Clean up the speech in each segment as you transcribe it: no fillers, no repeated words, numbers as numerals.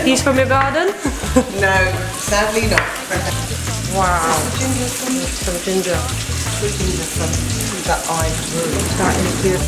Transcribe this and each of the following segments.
cookies from your garden? No, sadly not. Wow. Some ginger. Sweet ginger from that I grew. That is good.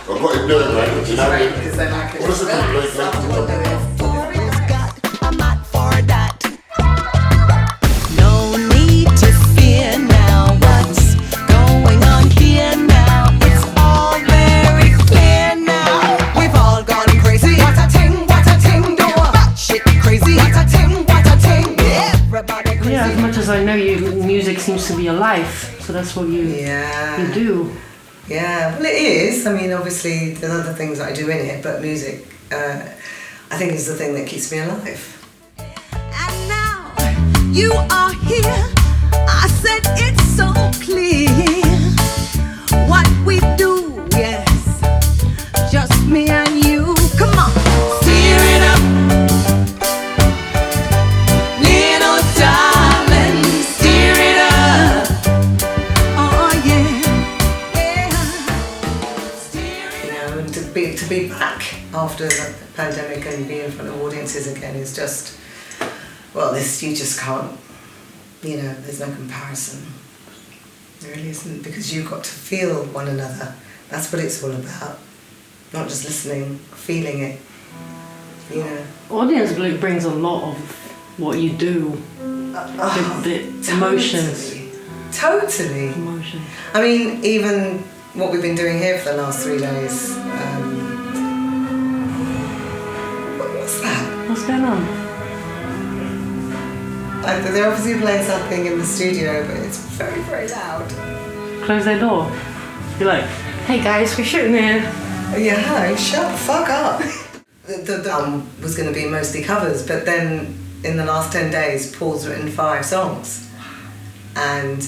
I've got him doing, mate. You know, Because they like it. what is it? I'm not for that. No need to fear now. What's going on here now? It's all very clear now. We've all gone crazy. What a ting, do a shit crazy. What a ting, everybody crazy. Yeah, as much as I know you, music seems to be your life. So that's what you do. Yeah, well it is. I mean, obviously there's other things that I do in it, but music, I think is the thing that keeps me alive. And now you are here. I said it's so clear what we do. Yes, just me and you. Come on, steer it up, little darling, steer it up. Oh yeah, You know, and to be back after the pandemic and be in front of audiences again is just, well, this you just can't, you know, there's no comparison. There really isn't, because you've got to feel one another. That's what it's all about. Not just listening, feeling it. You know. Audience brings a lot of what you do. The emotions. Totally. Emotion. I mean, even what we've been doing here for the last 3 days. What's that? What's going on? They're obviously playing something in the studio, but it's very, very loud. Close their door. You're like, hey guys, we're shooting here. Yeah, shut the fuck up. The was going to be mostly covers, but then in the last 10 days, Paul's written 5 songs. And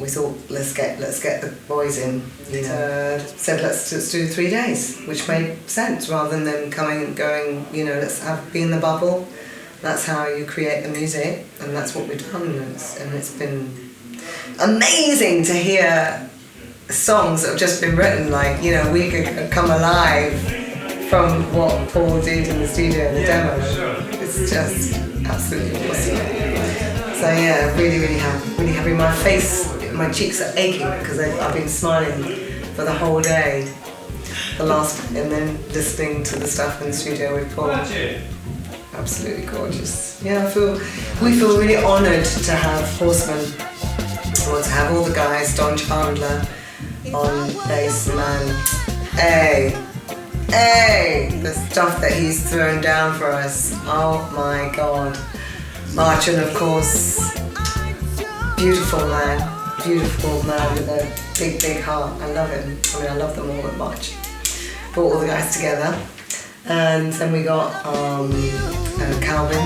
we thought, let's get the boys in. You know, said let's do 3 days, which made sense rather than them coming and going. You know, let's be in the bubble. That's how you create the music, and that's what we've done. And it's been amazing to hear songs that have just been written. Like, you know, we could come alive from what Paul did in the studio, the demo. It's just absolutely awesome. So yeah, really, really happy. Really happy. My face, my cheeks are aching because I've been smiling for the whole day. And then listening to the stuff in the studio with Paul. Absolutely gorgeous. Yeah, we feel really honoured to have Horseman, or to have all the guys, Chandler on bass, man. Hey, the stuff that he's thrown down for us. Oh my God. Marcin, of course, beautiful man with a big, big heart. I love him. I mean, I love them all that much. Brought all the guys together. And then we got Caplin,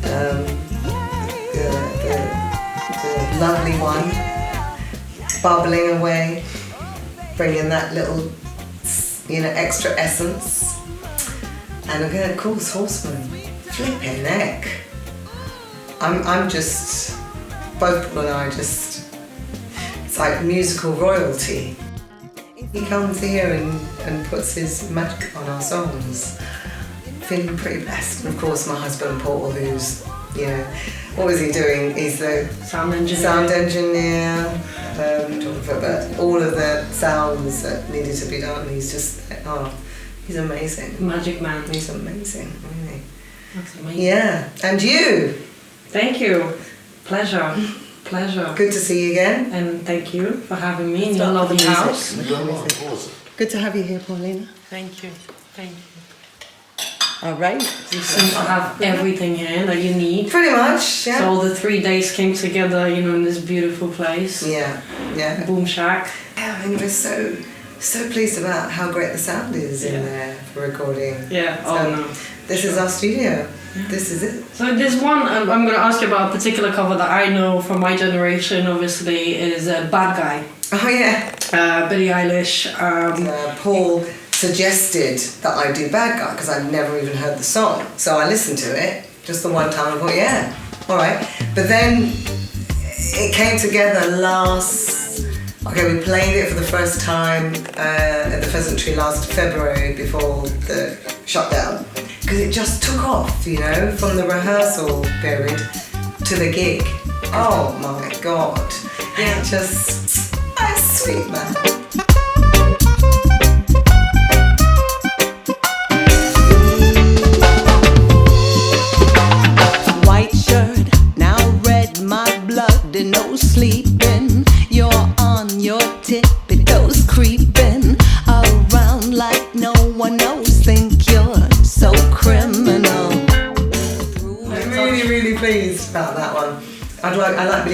the lovely one, bubbling away, bringing that little, you know, extra essence. And again, of course, Horseman, flipping heck. I'm just, both Paul and I just, it's like musical royalty. He comes here and puts his magic on our songs. Feeling pretty blessed. And of course my husband Paul, who's, you know, what was he doing? He's the sound engineer. But all of the sounds that needed to be done, he's just, he's amazing. Magic man. He's amazing, really. That's amazing. Yeah, and you. Thank you. Pleasure. Good to see you again. And thank you for having me in your lovely house. Good to have you here, Paulina. Thank you. All right. You seem to have everything here that you need. Pretty much, yeah. So all the 3 days came together, you know, in this beautiful place. Yeah. Boom shack. Yeah, I mean, we're so pleased about how great the sound is in there for recording. Yeah, This is our studio. Yeah. This is it. So this one, I'm going to ask you about a particular cover that I know from my generation, obviously, is Bad Guy. Oh, yeah. Billie Eilish. Paul suggested that I do Bad Guy because I'd never even heard the song. So I listened to it just the one time and thought, yeah, all right. But then it came together last Okay, we played it for the first time at the Pheasantry last February before the shutdown, because it just took off, you know, from the rehearsal period to the gig. Oh my God. Yeah. Just, that's sweet, man. White shirt, now red, my blood and no sleeping. You're on your tippy toes, creeping around like no one knows. Think you're so criminal. I'm really, really pleased about that one. I like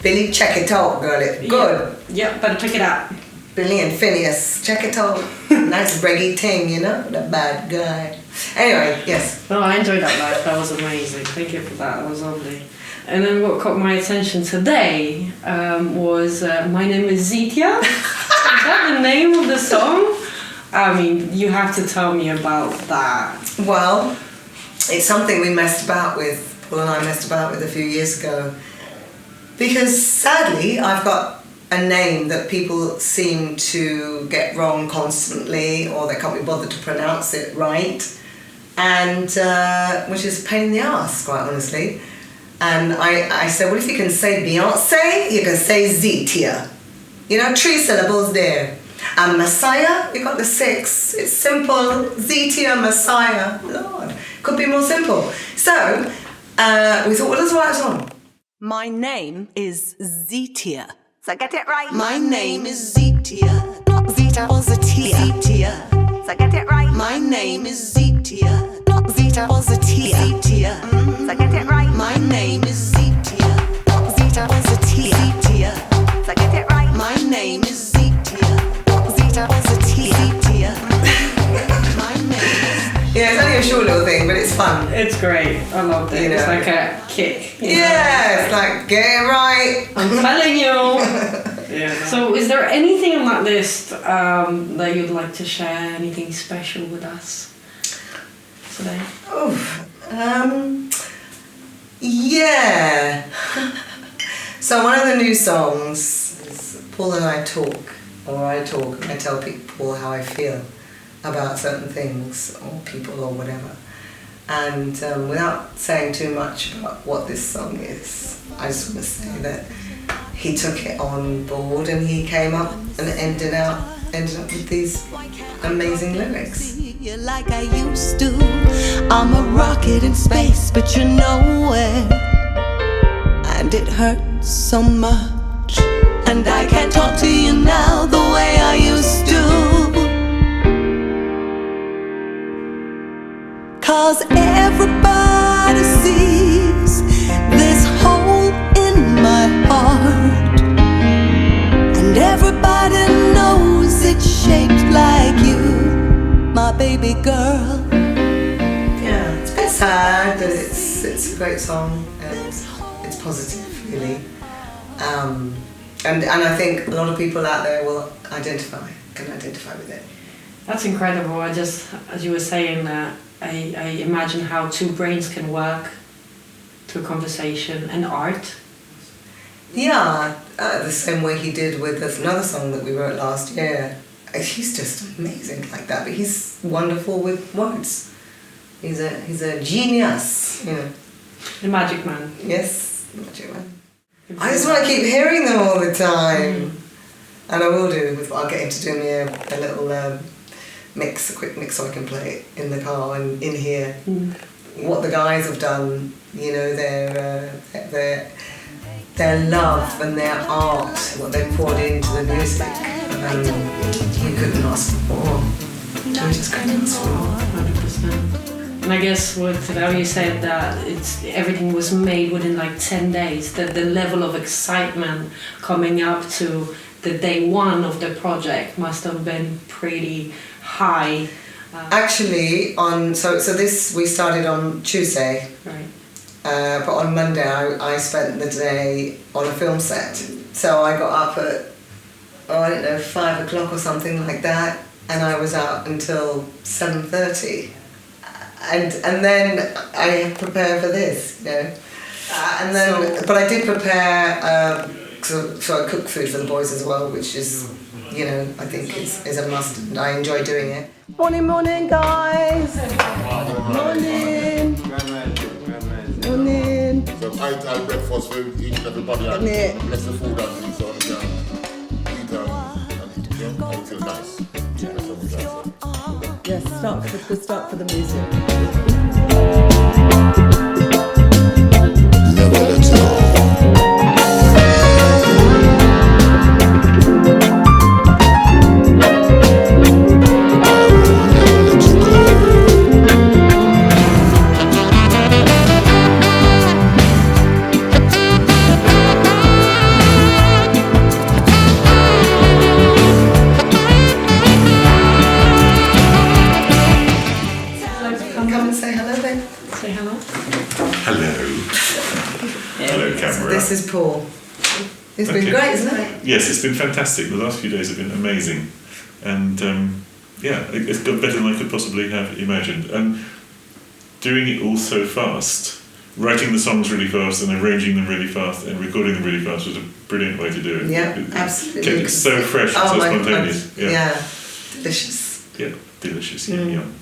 Billy, check it out, girl. It good. Yeah, better check it out. Billy and Phineas, check it out. Nice reggae Ting, you know, the bad guy. Anyway, yes. No, I enjoyed that live. That was amazing. Thank you for that. That was lovely. And then what caught my attention today was My Name is Zeeteah. Is that the name of the song? I mean, you have to tell me about that. Well, it's something we messed about with, Paul and I messed about with a few years ago. Because sadly, I've got a name that people seem to get wrong constantly, or they can't be bothered to pronounce it right, and which is a pain in the ass, quite honestly. And I said, well, if you can say Beyonce, you can say Zeeteah. You know, 3 syllables there. And Massiah, you got the 6. It's simple. Zeeteah Massiah. Lord, could be more simple. So we thought, well, let's write a song. My name is Zeeteah. So get it right. My name is Zeeteah. Not Zeta Positia. Zeeteah. So get it right. My name is Zeeteah. Not Zeta Positia. Zeeteah. So get it right. My name is Zeeteah. Not Zeta Positia. Zeeteah. So get it right. My name is Zeeteah. Not Zeta Positia. Zeeteah. My name is... Yeah, it's only a short little thing, but it's fun. It's great. I loved it. You It's know. like a kick. you know? Yeah, it's like, get it right. I'm telling you. Yeah. So, is there anything on that list that you'd like to share? Anything special with us today? Oh, yeah. So one of the new songs is Paul and I talk, or I talk, and I tell people how I feel about certain things, or people, or whatever. And without saying too much about what this song is, I just want to say that he took it on board and he came up and ended up with these amazing lyrics. You like I used to. I'm a rocket in space, but you're nowhere. And it hurts so much. And I can't talk to you now the way I used to. 'Cause everybody sees this hole in my heart. And everybody knows it's shaped like you, my baby girl. Yeah, it's a bit sad, but it's a great song and it's positive, really. And I think a lot of people out there will can identify with it. That's incredible. I just, as you were saying that, I imagine how 2 brains can work through conversation and art. Yeah, the same way he did with this another song that we wrote last year. He's just amazing like that, but he's wonderful with words. He's a genius, you know. The magic man. Yes, magic man. I just want to keep hearing them all the time. And I will do. I'll get him to do me a little a quick mix so I can play it in the car and in here. What the guys have done, you know, their love and their art, what they poured into the music. You couldn't ask for more. You just couldn't ask for more. 100%. And I guess with how you said that everything was made within like 10 days, that the level of excitement coming up to the day one of the project must have been pretty high. Actually, so this we started on Tuesday. Right. But on Monday I spent the day on a film set. So I got up at, 5 o'clock or something like that, and I was out until 7:30. And then I prepared for this, you know. But I did prepare So I cook food for the boys as well, which is, you know, I think is a must, and I enjoy doing it. Morning, morning, guys. Morning. Morning. So I breakfast for each and everybody and bless the food and eat so we can eat and feel nice. That's what we can say. Yes, good start for the music. Never let you go. This is Paul. It's been great, isn't it? Yes, it's been fantastic. The last few days have been amazing. And it's got better than I could possibly have imagined. And doing it all so fast, writing the songs really fast and arranging them really fast and recording them really fast was a brilliant way to do it. Yeah, absolutely. Kept it so fresh and so spontaneous. Yeah, delicious. Yeah, delicious. Yum. Yum.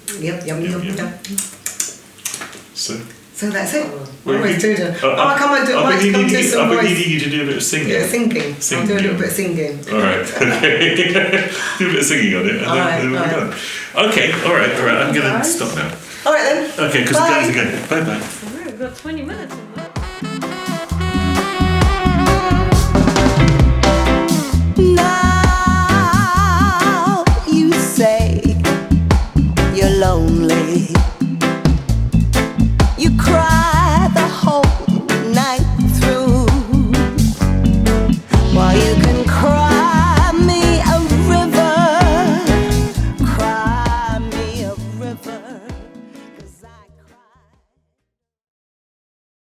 So that's it. Well, always do it. I've been needing you to do a bit of singing. Yeah, singing. I'll do a little bit of singing. All right. Okay. Do a bit of singing on it, and then we'll be done. Okay. All right. I'm going to stop now. All right then. Okay, because the guys are going. Bye. We've got 20 minutes.